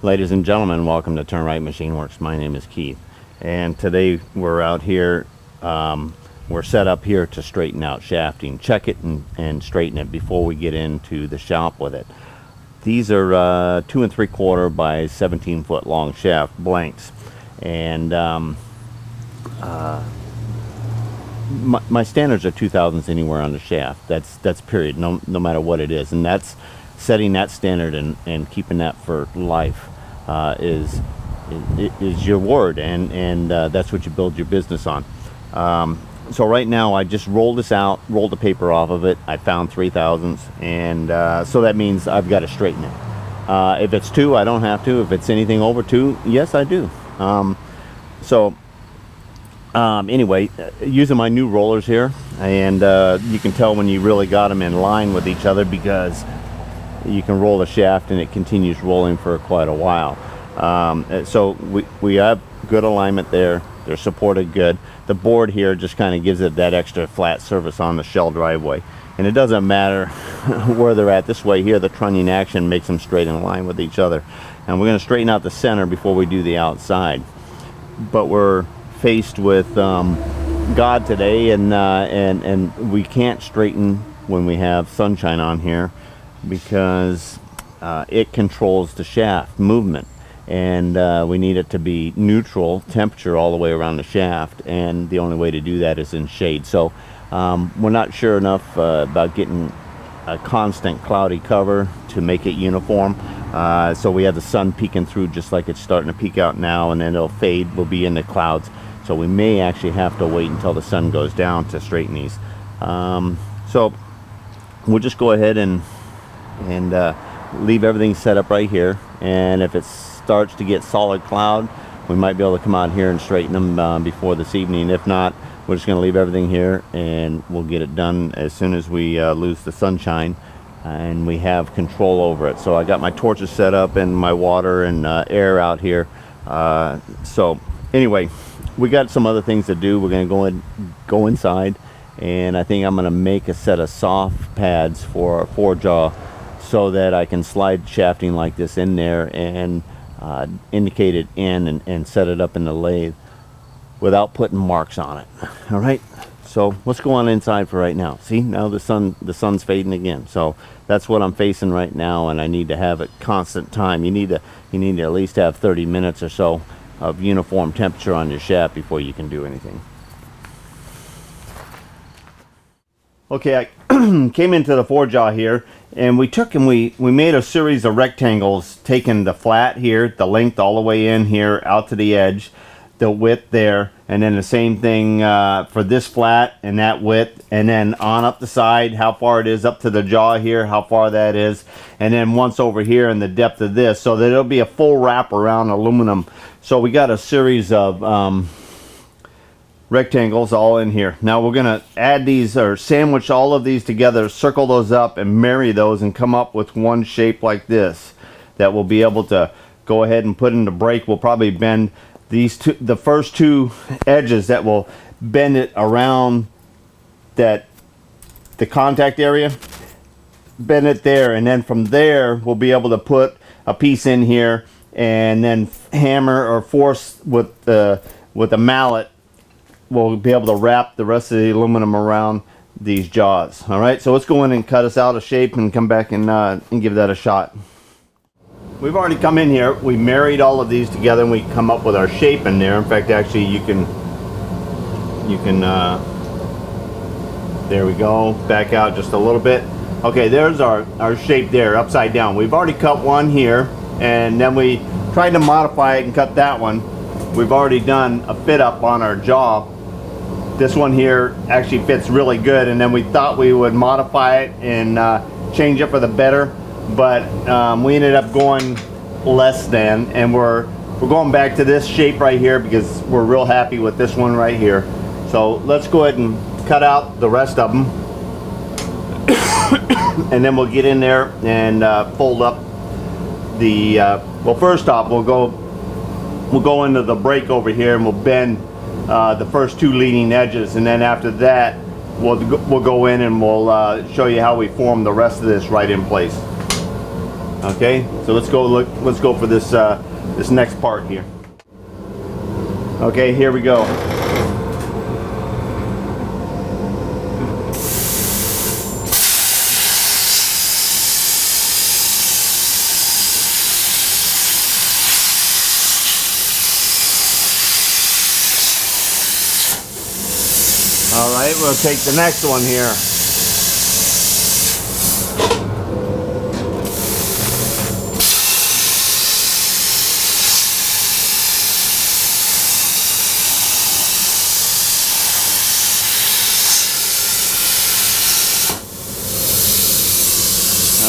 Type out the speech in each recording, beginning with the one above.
Ladies and gentlemen, welcome to Turn Right Machine Works. My name is Keith, and today we're out here. We're set up here to straighten out shafting, check it and straighten it before we get into the shop with it. These are 2 3/4 by 17-foot long shaft blanks, and my standards are 2000s anywhere on the shaft. That's period. No matter what it is, and that's setting that standard and keeping that for life is your word, and that's what you build your business on. So right now I just rolled this out, rolled the paper off of it. I found 3000s, and so that means I've got to straighten it. If it's 2, I don't have to. If it's anything over 2, yes, I do. Anyway, using my new rollers here, and you can tell when you really got them in line with each other, because you can roll the shaft and it continues rolling for quite a while. So we have good alignment there. They're supported good. The board here just kind of gives it that extra flat surface on the shell driveway, and it doesn't matter where they're at. This way here, the trunnion action makes them straight in line with each other. And we're going to straighten out the center before we do the outside. But we're faced with God today, and we can't straighten when we have sunshine on here, because it controls the shaft movement, and we need it to be neutral temperature all the way around the shaft, and the only way to do that is in shade. So we're not sure enough about getting a constant cloudy cover to make it uniform. So we have the sun peeking through just like it's starting to peek out now, and then it'll fade. We'll be in the clouds, so we may actually have to wait until the sun goes down to straighten these. So we'll just go ahead and leave everything set up right here, and if it starts to get solid cloud, we might be able to come out here and straighten them before this evening. If not, we're just going to leave everything here, and we'll get it done as soon as we lose the sunshine and we have control over it. So I got my torches set up and my water and air out here. So anyway, we got some other things to do. We're going to go inside, and I think I'm going to make a set of soft pads for our 4-jaw, so that I can slide shafting like this in there and indicate it in and set it up in the lathe without putting marks on it. All right, so let's go on inside for right now. See, now the sun's fading again, so that's what I'm facing right now, and I need to have it constant time. You need to at least have 30 minutes or so of uniform temperature on your shaft before you can do anything. Okay, I came into the 4-jaw here, and we made a series of rectangles, taking the flat here, the length all the way in here out to the edge, the width there, and then the same thing for this flat and that width, and then on up the side, how far it is up to the jaw here, how far that is, and then once over here in the depth of this, so that it'll be a full wrap around aluminum. So we got a series of rectangles all in here. Now we're gonna add these, or sandwich all of these together, circle those up and marry those, and come up with one shape like this that we'll be able to go ahead and put into brake. We'll probably bend these the first 2 edges, that will bend it around the contact area, bend it there, and then from there we'll be able to put a piece in here, and then hammer or force with a mallet. We'll be able to wrap the rest of the aluminum around these jaws. All right, so let's go in and cut us out a shape and come back and give that a shot. We've already come in here. We married all of these together, and we come up with our shape in there. In fact, actually, you can there we go. Back out just a little bit. Okay, there's our shape there, upside down. We've already cut one here, and then we tried to modify it and cut that one. We've already done a fit up on our jaw. This one here actually fits really good, and then we thought we would modify it and change it for the better, but we ended up going less than, and we're going back to this shape right here because we're real happy with this one right here. So let's go ahead and cut out the rest of them, and then we'll get in there and fold up the well, first off we'll go into the brake over here, and we'll bend the first 2 leading edges, and then after that we'll go in and we'll show you how we form the rest of this right in place. Okay, so let's go for this this next part here. Okay, here we go. All right, we'll take the next one here.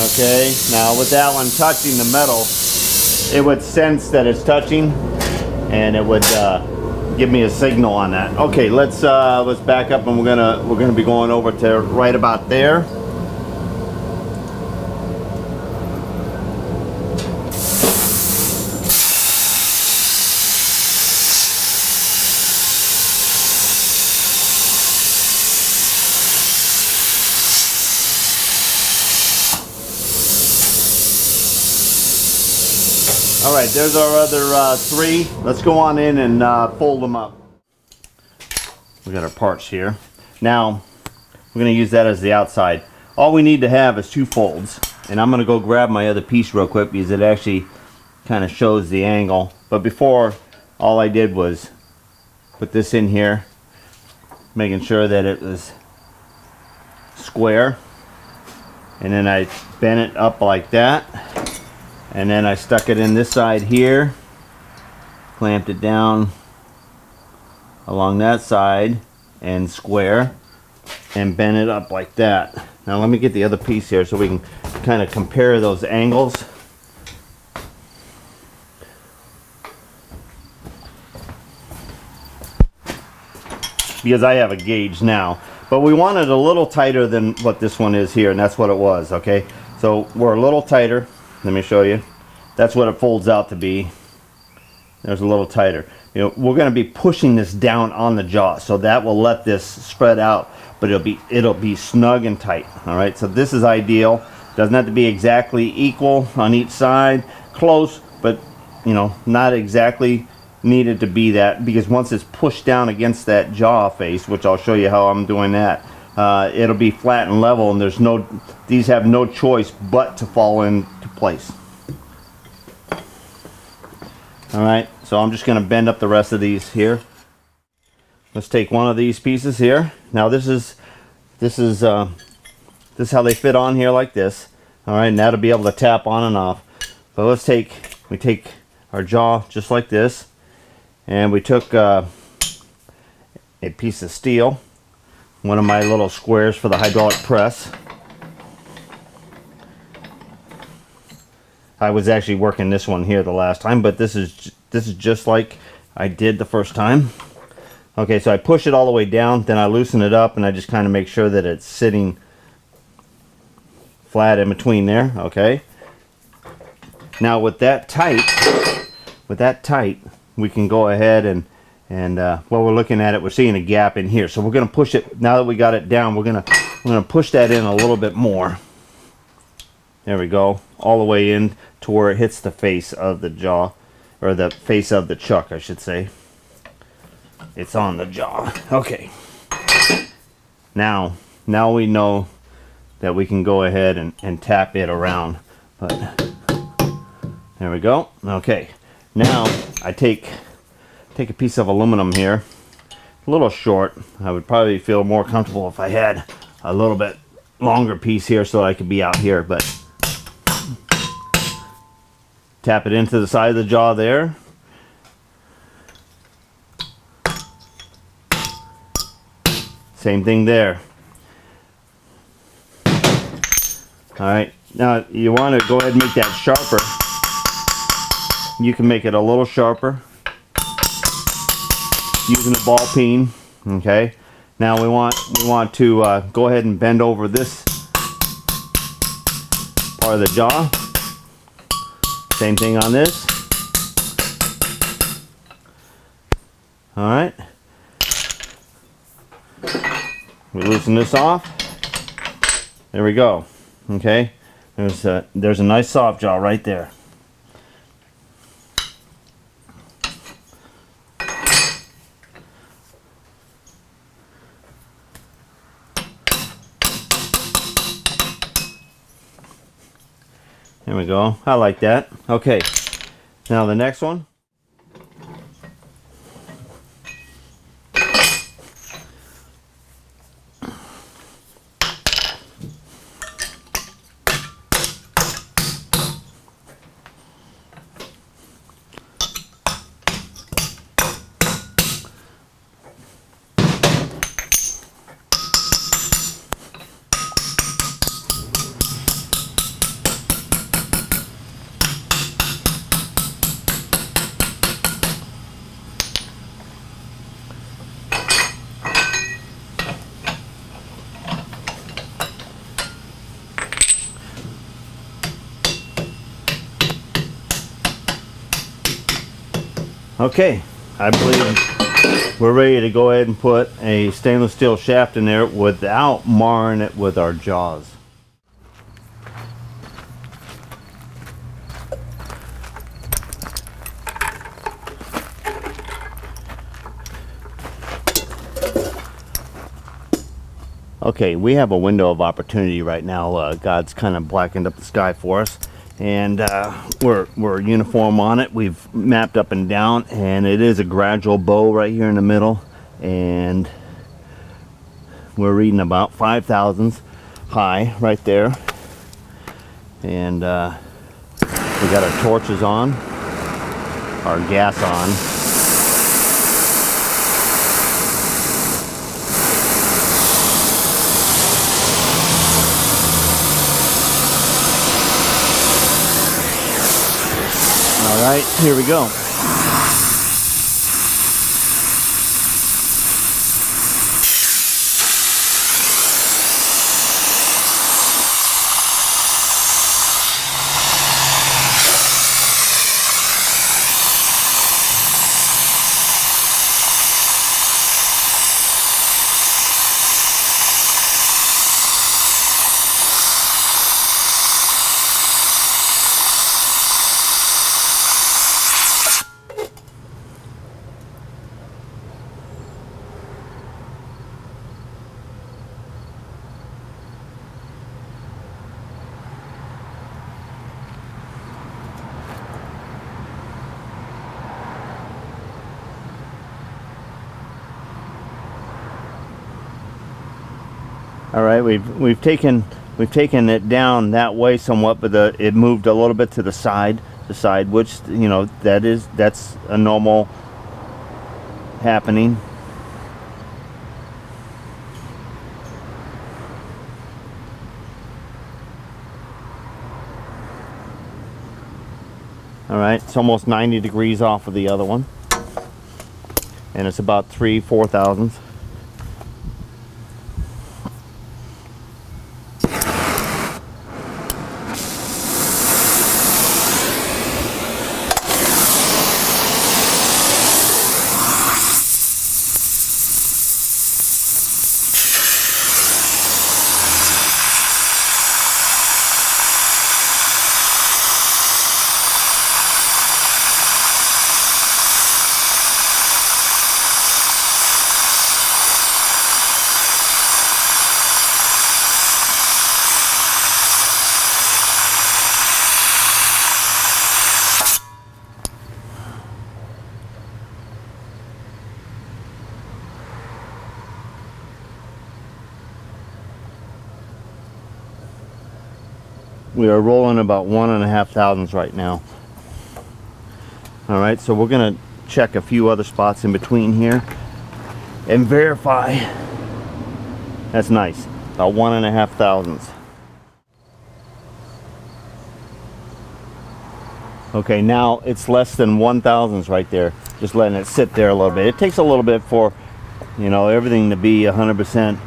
Okay, now with that one touching the metal, it would sense that it's touching, and it would give me a signal on that. Okay, let's back up, and we're gonna be going over to right about there. All right, there's our other three. Let's go on in and fold them up. We got our parts here. Now, we're gonna use that as the outside. All we need to have is two folds. And I'm gonna go grab my other piece real quick because it actually kind of shows the angle. But before, all I did was put this in here, making sure that it was square. And then I bent it up like that. And then I stuck it in this side here, clamped it down along that side and square, and bent it up like that. Now let me get the other piece here so we can kind of compare those angles. Because I have a gauge now, but we want it a little tighter than what this one is here, and that's what it was. Okay, so we're a little tighter. Let me show you. That's what it folds out to be. There's a little tighter. You know, we're going to be pushing this down on the jaw, so that will let this spread out, but it'll be snug and tight. All right, so this is ideal. Doesn't have to be exactly equal on each side. Close, but you know, not exactly needed to be that, because once it's pushed down against that jaw face, which I'll show you how I'm doing that, it'll be flat and level, and these have no choice but to fall into place. All right, so I'm just going to bend up the rest of these here. Let's take one of these pieces here. Now this is how they fit on here, like this. All right, and that'll be able to tap on and off. So we take our jaw just like this, and we took a piece of steel, one of my little squares for the hydraulic press. I was actually working this one here the last time, but this is just like I did the first time. Okay, so I push it all the way down, then I loosen it up, and I just kind of make sure that it's sitting flat in between there. Okay. Now with that tight, we can go ahead and while we're looking at it, we're seeing a gap in here. So we're going to push it. Now that we got it down, we're gonna push that in a little bit more. There we go, all the way in to where it hits the face of the jaw, or the face of the chuck, I should say. It's on the jaw. Okay. Now we know that we can go ahead and tap it around. But there we go. Okay. Now I take a piece of aluminum here, a little short. I would probably feel more comfortable if I had a little bit longer piece here so I could be out here, but tap it into the side of the jaw there. Same thing there. Alright, now you want to go ahead and make that sharper. You can make it a little sharper using a ball peen. Okay, now we want to go ahead and bend over this part of the jaw. Same thing on this. Alright. We loosen this off. There we go. Okay. There's a nice soft jaw right there. There we go. I like that. Okay, now the next one. Okay, I believe we're ready to go ahead and put a stainless steel shaft in there without marring it with our jaws. Okay, we have a window of opportunity right now. God's kind of blackened up the sky for us, and we're uniform on it. We've mapped up and down, and it is a gradual bow right here in the middle, and we're reading about 5 thousandths high right there. And we got our torches on, our gas on. All right, here we go. All right, we've taken it down that way somewhat, but it moved a little bit to the side, which, you know, that's a normal happening. All right, it's almost 90 degrees off of the other one, and it's about 3-4 thousandths. We are rolling about 1.5 thousandths right now. All right, so we're gonna check a few other spots in between here and verify. That's nice, about 1.5 thousandths. Okay, now it's less than 1 thousandths right there. Just letting it sit there a little bit. It takes a little bit for, you know, everything to be 100%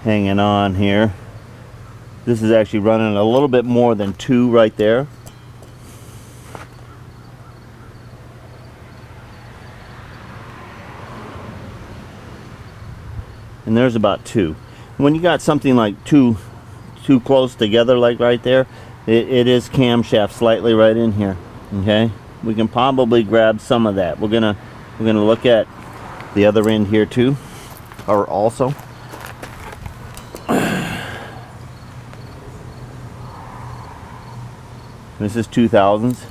hanging on here. This is actually running a little bit more than 2 right there. And there's about 2. When you got something like too close together, like right there, It is camshaft slightly right in here. Okay, we can probably grab some of that. We're gonna look at the other end here too, or also. This is 2000s.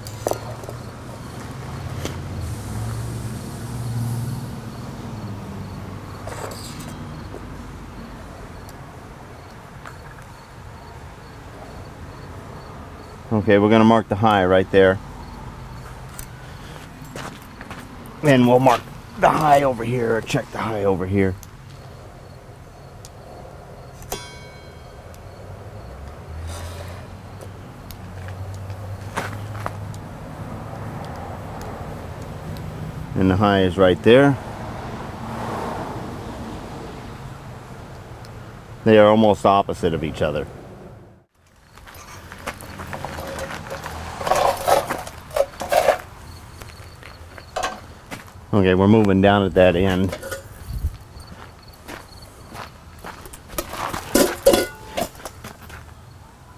Okay, we're going to mark the high right there. And we'll mark the high over here, or check the high over here. And the high is right there. They are almost opposite of each other. Okay, we're moving down at that end.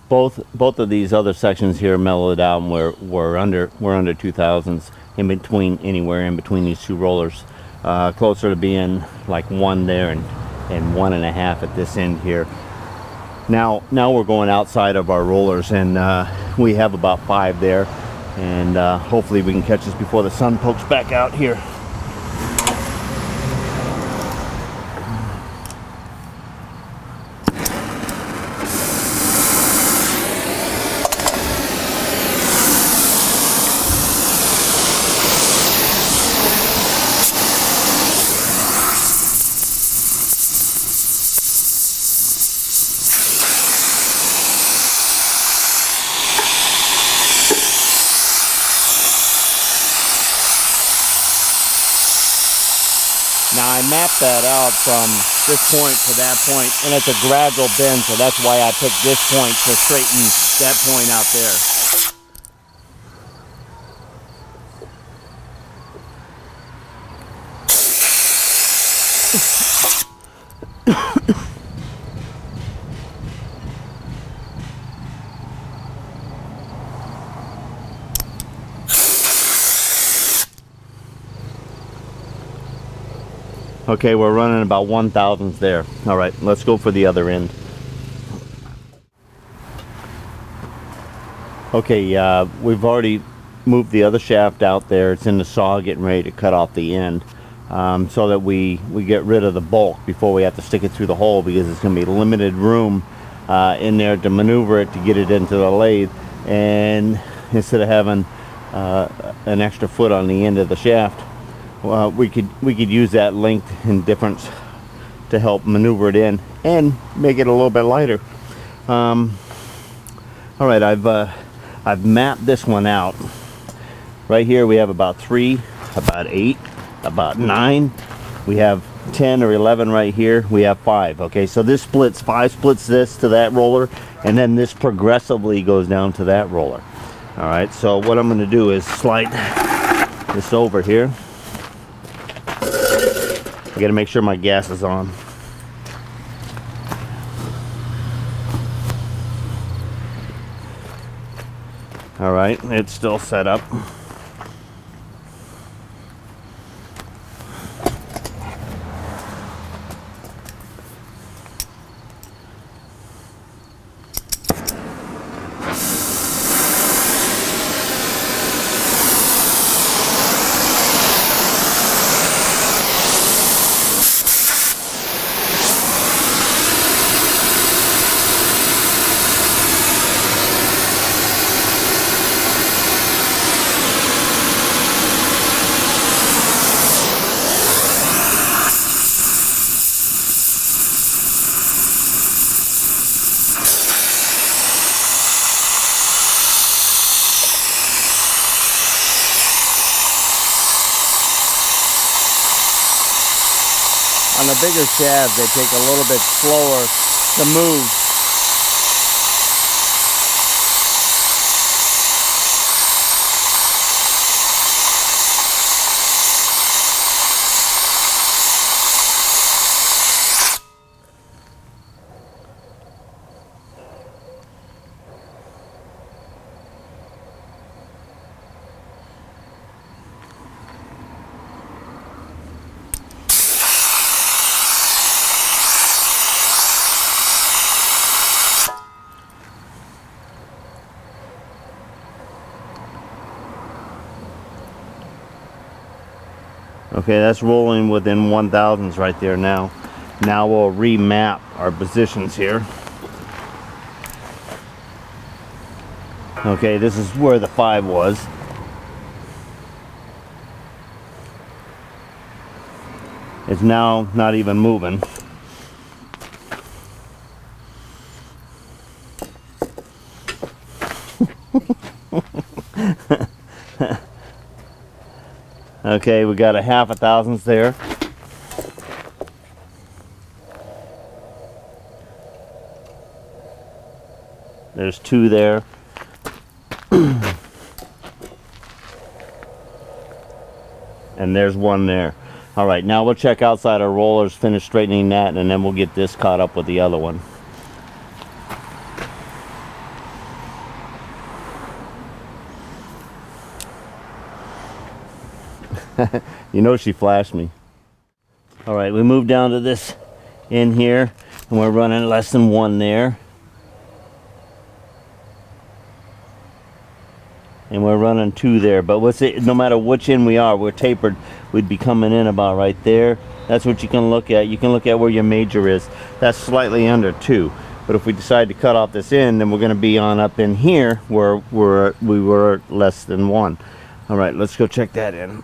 Both of these other sections here mellowed out, and we're under 2000s in between, anywhere in between these two rollers, closer to being like 1 there and 1.5 at this end here. Now we're going outside of our rollers, and we have about 5 there, and hopefully we can catch this before the sun pokes back out here. Now I mapped that out from this point to that point, and it's a gradual bend, so that's why I picked this point to straighten that point out there. Okay, we're running about 1/1000th there. All right, let's go for the other end. Okay, we've already moved the other shaft out there. It's in the saw, getting ready to cut off the end, so that we get rid of the bulk before we have to stick it through the hole, because it's going to be limited room in there to maneuver it to get it into the lathe. And instead of having an extra foot on the end of the shaft, we could use that length and difference to help maneuver it in and make it a little bit lighter. All right, I've mapped this one out. Right here we have about 3, about 8, about 9. We have 10 or 11 right here. We have 5. Okay, so this splits 5 splits this to that roller, and then this progressively goes down to that roller. All right, so what I'm going to do is slide this over here. I gotta make sure my gas is on. All right, it's still set up. On the bigger shafts, they take a little bit slower to move. Okay, that's rolling within 1,000s right there now. Now we'll remap our positions here. Okay, this is where the 5 was. It's now not even moving. Okay, we got a 0.5 there. There's 2 there. And there's 1 there. All right, now we'll check outside our rollers, finish straightening that, and then we'll get this caught up with the other one. You know she flashed me. All right, we moved down to this in here, and we're running less than 1 there. And we're running 2 there, but what's it, no matter which end we are, we're tapered, we'd be coming in about right there. That's what you can look at. You can look at where your major is. That's slightly under 2. But if we decide to cut off this end, then we're going to be on up in here where we were less than 1. All right, let's go check that in.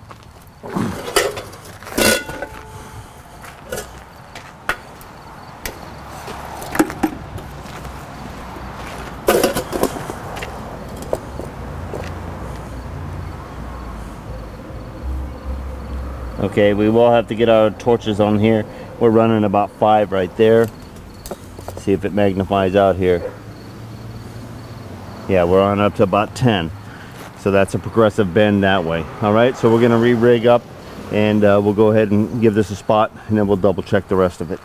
Okay, we will have to get our torches on here. We're running about 5 right there. See if it magnifies out here. Yeah, we're on up to about 10. So that's a progressive bend that way. All right, so we're gonna re-rig up, and we'll go ahead and give this a spot, and then we'll double check the rest of it.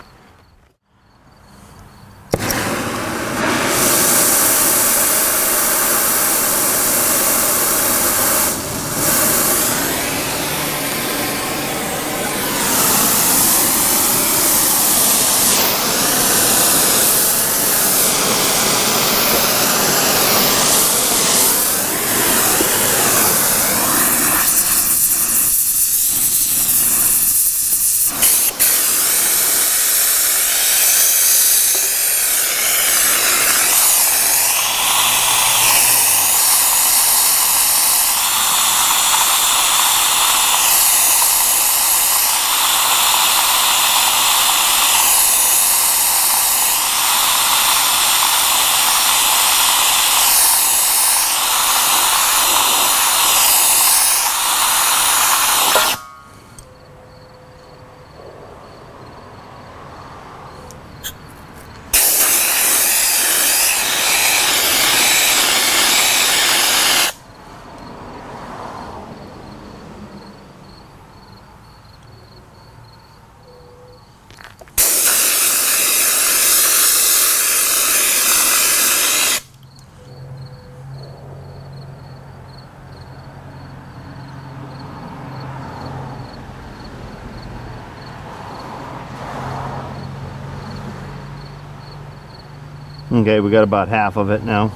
Okay, we got about half of it now.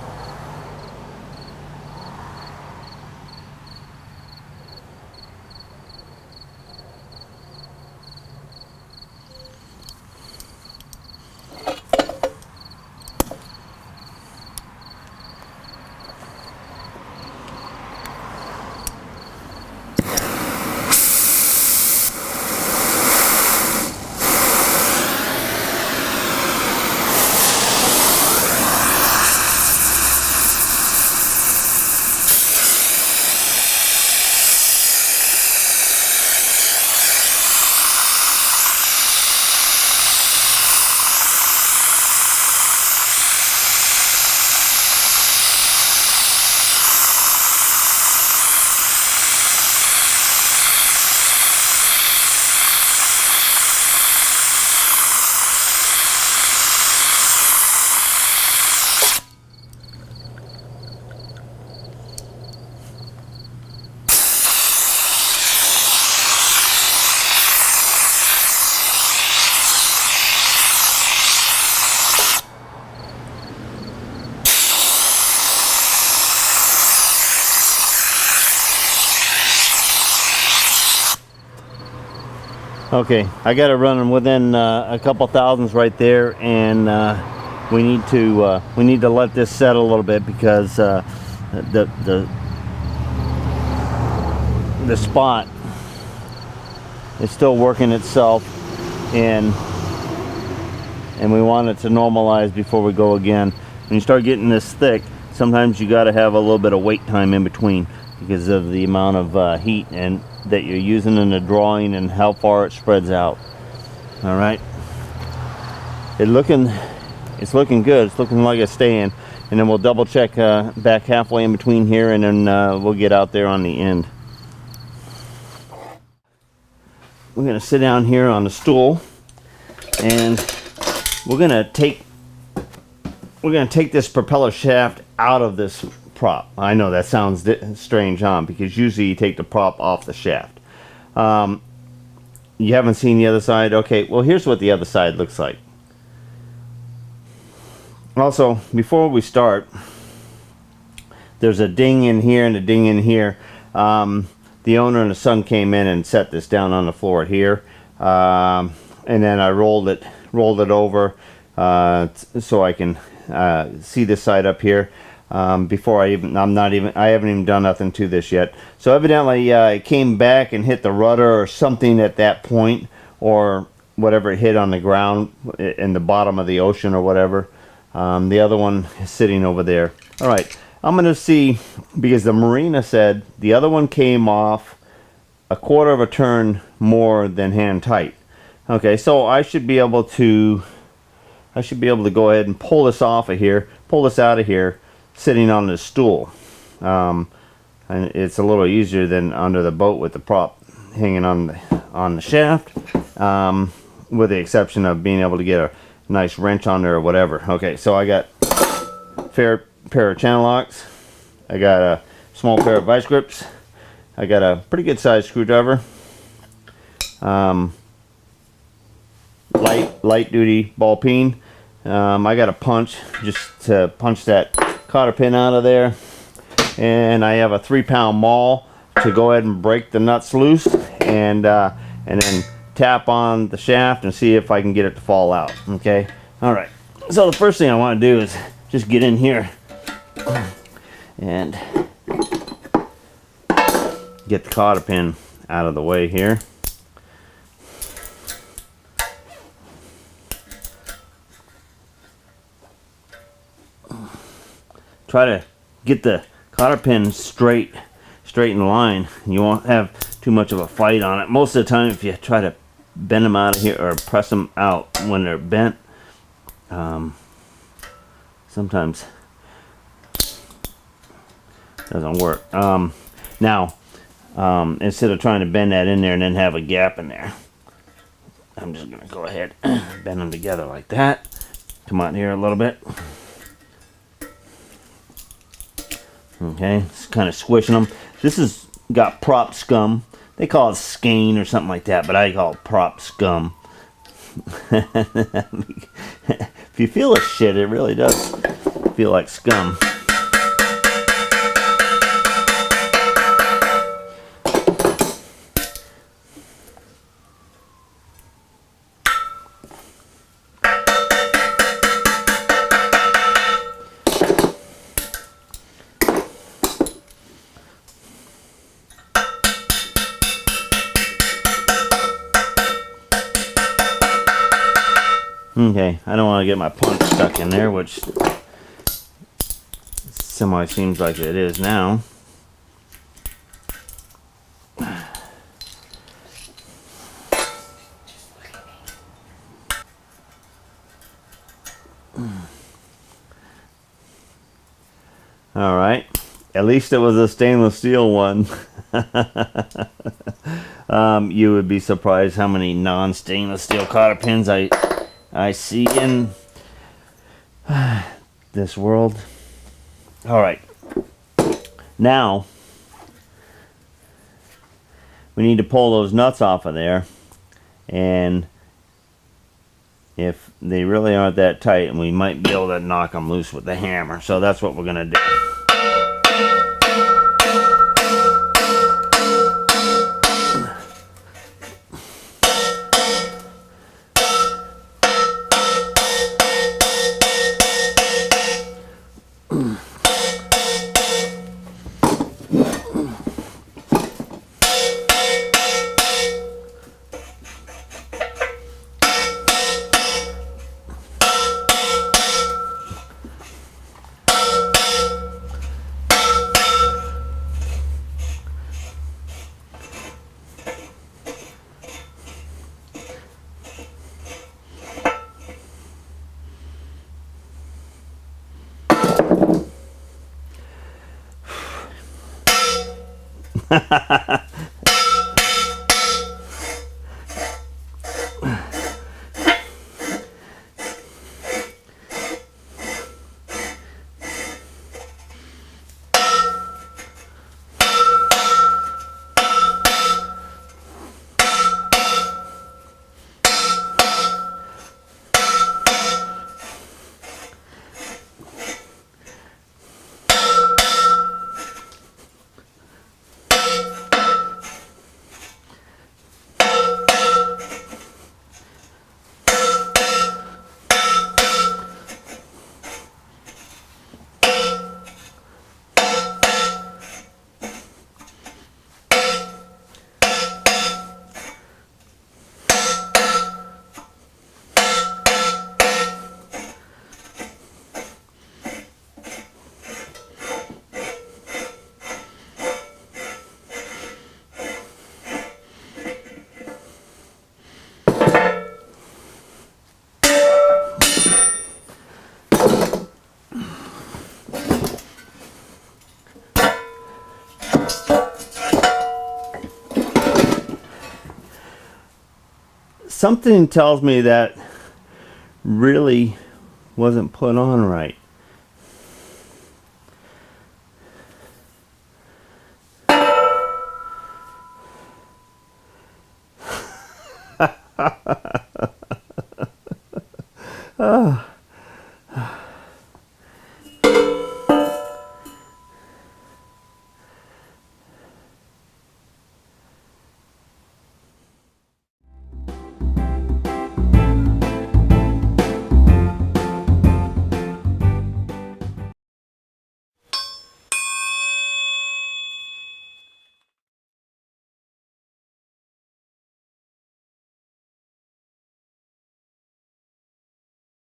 Okay, I got it running within a couple thousandths right there, and we need to let this set a little bit because the spot is still working itself in, and we want it to normalize before we go again. When you start getting this thick, sometimes you got to have a little bit of wait time in between because of the amount of heat and that you're using in the drawing and how far it spreads out. All right, it's looking good. It's looking like it's staying, and then we'll double check back halfway in between here, and then we'll get out there on the end. We're gonna sit down here on the stool, and we're gonna take this propeller shaft out of this prop. I know that sounds strange, huh? Because usually you take the prop off the shaft. You haven't seen the other side? Okay, well, here's what the other side looks like. Also, before we start, there's a ding in here and a ding in here. The owner and the son came in and set this down on the floor here, and then I rolled it over so I can see this side up here. Before I haven't even done nothing to this yet. So evidently it came back and hit the rudder or something at that point, or whatever it hit on the ground in the bottom of the ocean or whatever. The other one is sitting over there. All right, I'm gonna see, because the marina said the other one came off a quarter of a turn more than hand tight. Okay, so I should be able to go ahead and pull this off of here, pull this out of here, sitting on the stool. And it's a little easier than under the boat with the prop hanging on the shaft, with the exception of being able to get a nice wrench on there or whatever. Okay, so I got a fair pair of channel locks, I got a small pair of vice grips, I got a pretty good sized screwdriver, light duty ball peen. I got a punch just to punch that cotter pin out of there, and I have a 3-pound maul to go ahead and break the nuts loose, and then tap on the shaft and see if I can get it to fall out. Okay, all right, so the first thing I want to do is just get in here and get the cotter pin out of the way here. Try to get the cotter pin straight in line. You won't have too much of a fight on it. Most of the time, if you try to bend them out of here or press them out when they're bent, sometimes it doesn't work. Now, instead of trying to bend that in there and then have a gap in there, I'm just gonna go ahead and bend them together like that. Come out here a little bit. Okay, just kind of squishing them. This has got prop scum. They call it skein or something like that, but I call it prop scum. If you feel this shit, it really does feel like scum. Okay, I don't want to get my punch stuck in there, which semi seems like it is now. All right, at least it was a stainless steel one. You would be surprised how many non-stainless steel cotter pins I see in this world. All right, now we need to pull those nuts off of there, and if they really aren't that tight, and we might be able to knock them loose with the hammer, so that's what we're gonna do. Something tells me that really wasn't put on right.